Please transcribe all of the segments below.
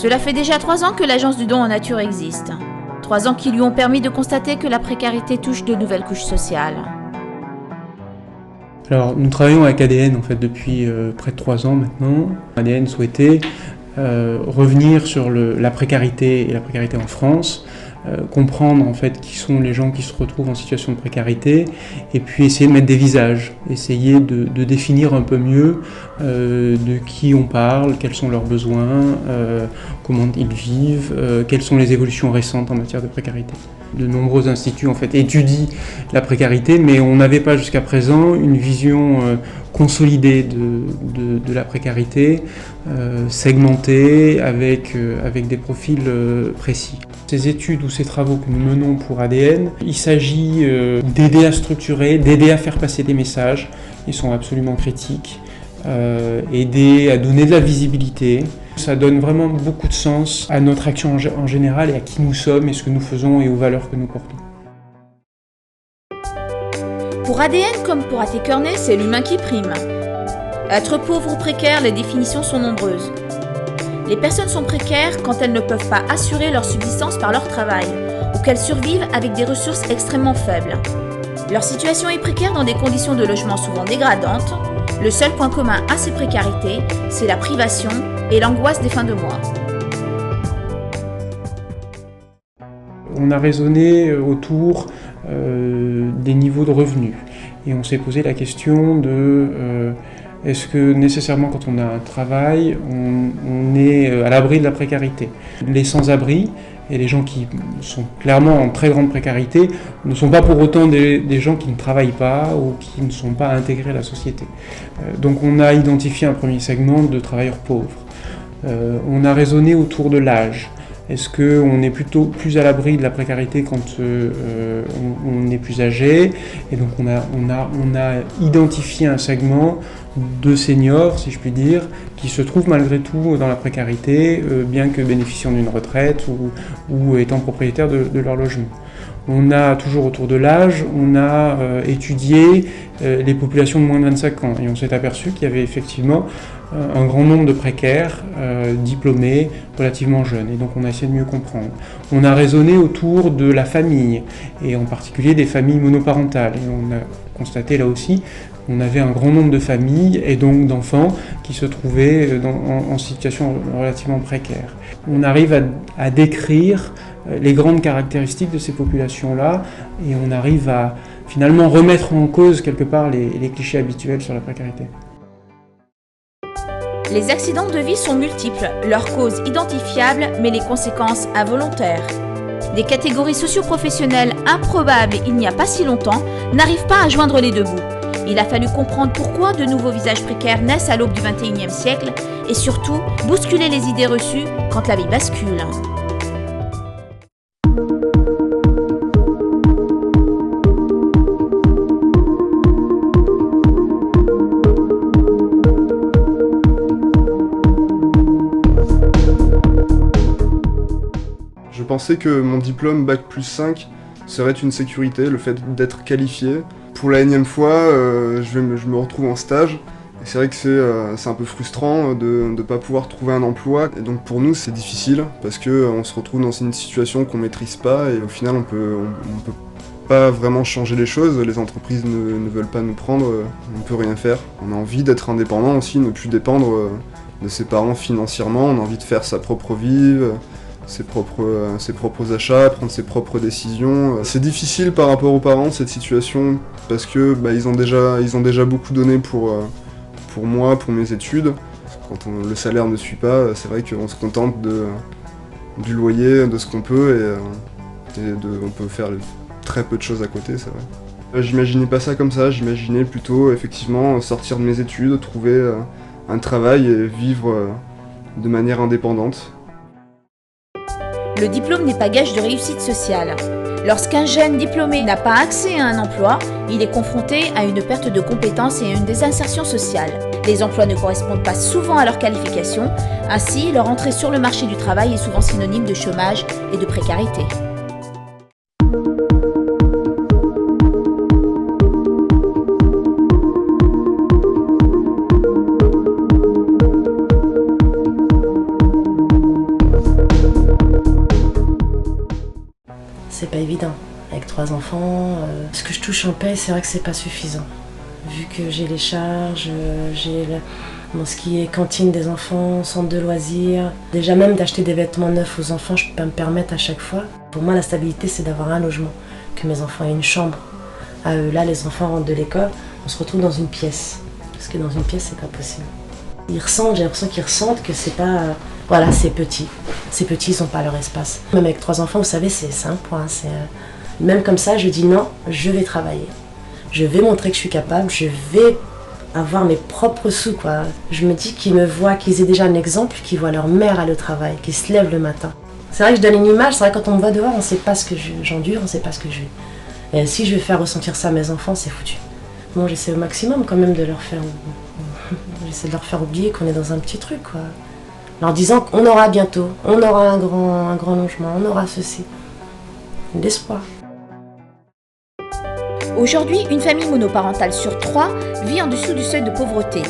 Cela fait déjà 3 ans que l'agence du don en nature existe. 3 ans qui lui ont permis de constater que la précarité touche de nouvelles couches sociales. Alors, nous travaillons avec ADN en fait depuis près de 3 ans maintenant. ADN souhaitait revenir sur la précarité et la précarité en France, comprendre en fait qui sont les gens qui se retrouvent en situation de précarité et puis essayer de mettre des visages, essayer de définir un peu mieux de qui on parle, quels sont leurs besoins, comment ils vivent, quelles sont les évolutions récentes en matière de précarité. De nombreux instituts en fait étudient la précarité, mais on n'avait pas jusqu'à présent une vision consolidée de la précarité, segmentée avec des profils précis. Ces études ou ces travaux que nous menons pour ADN, il s'agit d'aider à structurer, d'aider à faire passer des messages, ils sont absolument critiques, aider à donner de la visibilité. Ça donne vraiment beaucoup de sens à notre action en général et à qui nous sommes et ce que nous faisons et aux valeurs que nous portons. Pour ADN comme pour A.T. Kearney, c'est l'humain qui prime. Être pauvre ou précaire, les définitions sont nombreuses. Les personnes sont précaires quand elles ne peuvent pas assurer leur subsistance par leur travail ou qu'elles survivent avec des ressources extrêmement faibles. Leur situation est précaire dans des conditions de logement souvent dégradantes. Le seul point commun à ces précarités, c'est la privation et l'angoisse des fins de mois. On a raisonné autour des niveaux de revenus et on s'est posé la question de est-ce que nécessairement quand on a un travail, on est à l'abri de la précarité. Les sans-abri et les gens qui sont clairement en très grande précarité ne sont pas pour autant des gens qui ne travaillent pas ou qui ne sont pas intégrés à la société. Donc on a identifié un premier segment de travailleurs pauvres. On a raisonné autour de l'âge. Est-ce qu'on est plutôt plus à l'abri de la précarité quand on est plus âgé? Et donc on a identifié un segment de seniors, si je puis dire, qui se trouvent malgré tout dans la précarité, bien que bénéficiant d'une retraite ou étant propriétaires de leur logement. On a toujours autour de l'âge, on a étudié les populations de moins de 25 ans et on s'est aperçu qu'il y avait effectivement un grand nombre de précaires diplômés relativement jeunes et donc on a essayé de mieux comprendre. On a raisonné autour de la famille et en particulier des familles monoparentales et on a constaté là aussi qu'on avait un grand nombre de familles et donc d'enfants qui se trouvaient en situation relativement précaire. On arrive à décrire les grandes caractéristiques de ces populations-là et on arrive à finalement remettre en cause quelque part les clichés habituels sur la précarité. Les accidents de vie sont multiples, leurs causes identifiables mais les conséquences involontaires. Des catégories socio-professionnelles improbables il n'y a pas si longtemps n'arrivent pas à joindre les deux bouts. Il a fallu comprendre pourquoi de nouveaux visages précaires naissent à l'aube du XXIe siècle et surtout bousculer les idées reçues quand la vie bascule. Je pensais que mon diplôme Bac+5 serait une sécurité, le fait d'être qualifié. Pour la énième fois, je me retrouve en stage. Et c'est vrai que c'est un peu frustrant de ne pas pouvoir trouver un emploi. Et donc pour nous, c'est difficile parce qu'on se retrouve dans une situation qu'on ne maîtrise pas et au final, on peut pas vraiment changer les choses. Les entreprises ne veulent pas nous prendre, on ne peut rien faire. On a envie d'être indépendant aussi, ne plus dépendre de ses parents financièrement. On a envie de faire sa propre vie. Ses propres achats, prendre ses propres décisions. C'est difficile par rapport aux parents cette situation parce que ils ont déjà beaucoup donné pour moi, pour mes études. Quand le salaire ne suit pas, c'est vrai qu'on se contente du loyer, de ce qu'on peut et on peut faire très peu de choses à côté, c'est vrai. J'imaginais pas ça comme ça, j'imaginais plutôt effectivement sortir de mes études, trouver un travail et vivre de manière indépendante. Le diplôme n'est pas gage de réussite sociale. Lorsqu'un jeune diplômé n'a pas accès à un emploi, il est confronté à une perte de compétences et à une désinsertion sociale. Les emplois ne correspondent pas souvent à leurs qualifications, ainsi leur entrée sur le marché du travail est souvent synonyme de chômage et de précarité. c'est pas évident. Avec 3 enfants, ce que je touche en paye, c'est vrai que c'est pas suffisant. Vu que j'ai les charges, ce qui est cantine des enfants, centre de loisirs. Déjà même d'acheter des vêtements neufs aux enfants, je peux pas me permettre à chaque fois. Pour moi, la stabilité, c'est d'avoir un logement, que mes enfants aient une chambre. Là, les enfants rentrent de l'école, on se retrouve dans une pièce. Parce que dans une pièce, c'est pas possible. Ils ressentent, j'ai l'impression qu'ils ressentent que c'est pas... voilà, c'est petit. C'est petit, ils n'ont pas leur espace. Même avec 3 enfants, vous savez, c'est un point. Même comme ça, je dis non, je vais travailler. Je vais montrer que je suis capable, je vais avoir mes propres sous, quoi. Je me dis qu'ils me voient, qu'ils aient déjà un exemple, qu'ils voient leur mère aller au travail, qu'ils se lèvent le matin. C'est vrai que je donne une image, c'est vrai que quand on me voit dehors, on ne sait pas ce que j'endure, on ne sait pas ce que je vis. Et si je vais faire ressentir ça à mes enfants, c'est foutu. Bon, j'essaie au maximum quand même de leur faire... j'essaie de leur faire oublier qu'on est dans un petit truc, quoi. En leur disant qu'on aura bientôt, on aura un grand logement, on aura ceci. L'espoir. Aujourd'hui, une famille monoparentale sur 3 vit en dessous du seuil de pauvreté.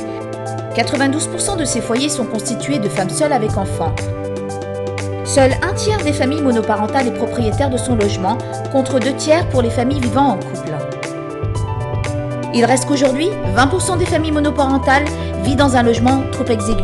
92% de ces foyers sont constitués de femmes seules avec enfants. Seul un tiers des familles monoparentales est propriétaire de son logement, contre 2 tiers pour les familles vivant en couple. Il reste qu'aujourd'hui, 20% des familles monoparentales vivent dans un logement trop exigu.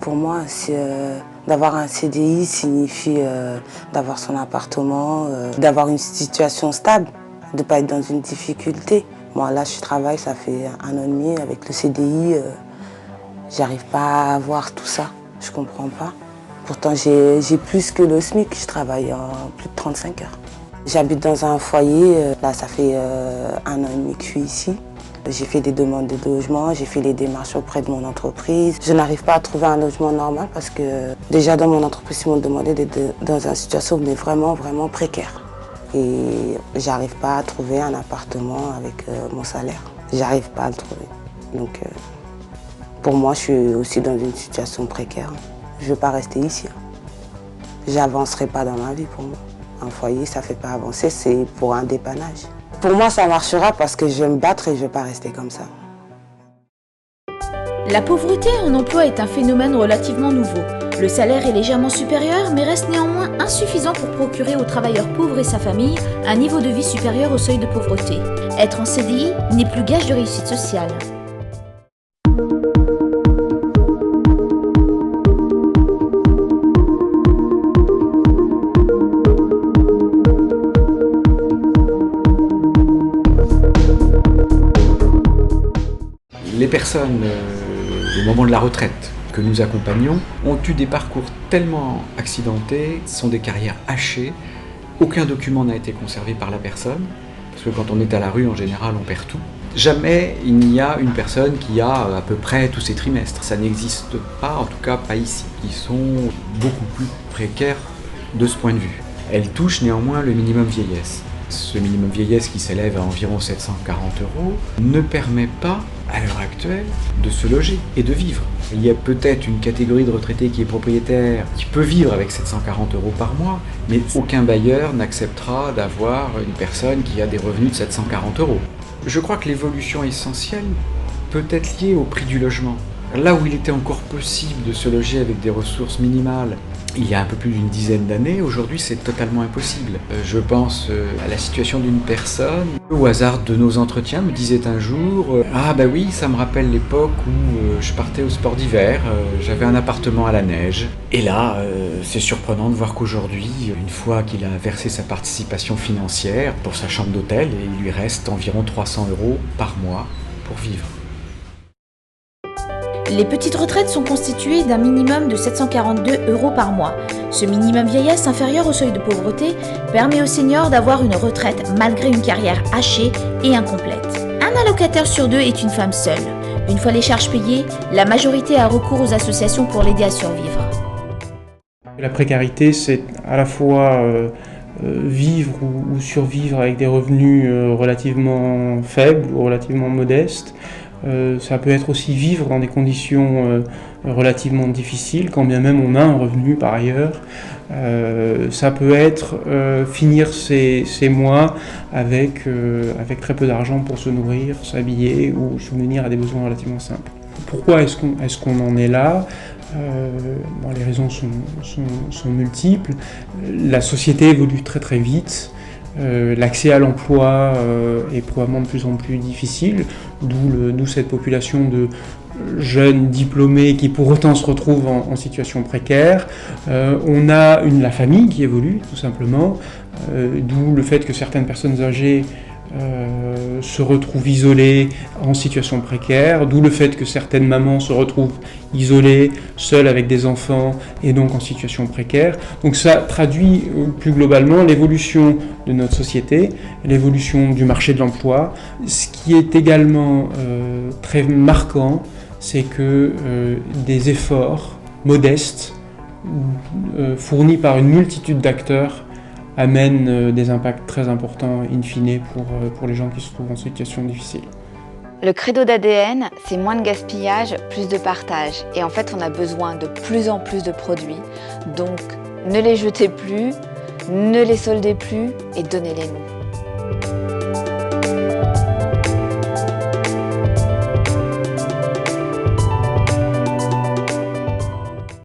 Pour moi, d'avoir un CDI signifie d'avoir son appartement, d'avoir une situation stable, de ne pas être dans une difficulté. Moi, là, je travaille, ça fait 1 an et demi. Avec le CDI, j'arrive pas à avoir tout ça. Je comprends pas. Pourtant, j'ai plus que le SMIC. Je travaille en plus de 35 heures. J'habite dans un foyer. Là, ça fait 1 an et demi que je suis ici. J'ai fait des demandes de logement, j'ai fait les démarches auprès de mon entreprise. Je n'arrive pas à trouver un logement normal parce que déjà dans mon entreprise, ils m'ont demandé d'être dans une situation mais vraiment précaire. Et j'arrive pas à trouver un appartement avec mon salaire. J'arrive pas à le trouver. Donc pour moi, je suis aussi dans une situation précaire. Je ne veux pas rester ici. J'avancerai pas dans ma vie pour moi. Un foyer, ça ne fait pas avancer, c'est pour un dépannage. Pour moi, ça marchera parce que je vais me battre et je ne vais pas rester comme ça. La pauvreté en emploi est un phénomène relativement nouveau. Le salaire est légèrement supérieur, mais reste néanmoins insuffisant pour procurer aux travailleurs pauvres et sa famille un niveau de vie supérieur au seuil de pauvreté. Être en CDI n'est plus gage de réussite sociale. Les personnes, au moment de la retraite, que nous accompagnons, ont eu des parcours tellement accidentés, sont des carrières hachées, aucun document n'a été conservé par la personne, parce que quand on est à la rue, en général, on perd tout. Jamais il n'y a une personne qui a à peu près tous ses trimestres. Ça n'existe pas, en tout cas pas ici. Ils sont beaucoup plus précaires de ce point de vue. Elles touchent néanmoins le minimum vieillesse. Ce minimum vieillesse qui s'élève à environ 740 € ne permet pas, à l'heure actuelle, de se loger et de vivre. Il y a peut-être une catégorie de retraités qui est propriétaire, qui peut vivre avec 740 € par mois, mais aucun bailleur n'acceptera d'avoir une personne qui a des revenus de 740 €. Je crois que l'évolution essentielle peut être liée au prix du logement. Là où il était encore possible de se loger avec des ressources minimales, il y a un peu plus d'une dizaine d'années, aujourd'hui c'est totalement impossible. Je pense à la situation d'une personne, au hasard de nos entretiens, me disait un jour « Ah bah oui, ça me rappelle l'époque où je partais au sport d'hiver, j'avais un appartement à la neige. » Et là, c'est surprenant de voir qu'aujourd'hui, une fois qu'il a versé sa participation financière pour sa chambre d'hôtel, il lui reste environ 300 € par mois pour vivre. Les petites retraites sont constituées d'un minimum de 742 € par mois. Ce minimum vieillesse inférieur au seuil de pauvreté permet aux seniors d'avoir une retraite malgré une carrière hachée et incomplète. Un allocataire sur 2 est une femme seule. Une fois les charges payées, la majorité a recours aux associations pour l'aider à survivre. La précarité, c'est à la fois vivre ou survivre avec des revenus relativement faibles ou relativement modestes, Ça peut être aussi vivre dans des conditions relativement difficiles, quand bien même on a un revenu par ailleurs. Ça peut être finir ses mois avec très peu d'argent pour se nourrir, s'habiller ou subvenir à des besoins relativement simples. Pourquoi est-ce qu'on en est là ? Les raisons sont multiples. La société évolue très très vite. L'accès à l'emploi est probablement de plus en plus difficile, d'où cette population de jeunes diplômés qui pour autant se retrouvent en situation précaire. On a la famille qui évolue tout simplement, d'où le fait que certaines personnes âgées se retrouvent isolées en situation précaire, d'où le fait que certaines mamans se retrouvent isolées, seules avec des enfants et donc en situation précaire. Donc ça traduit plus globalement l'évolution de notre société, l'évolution du marché de l'emploi. Ce qui est également très marquant, c'est que des efforts modestes fournis par une multitude d'acteurs amènent des impacts très importants in fine pour les gens qui se trouvent en situation difficile. Le credo d'ADN, c'est moins de gaspillage, plus de partage. Et en fait, on a besoin de plus en plus de produits. Donc, ne les jetez plus, ne les soldez plus et donnez-les nous.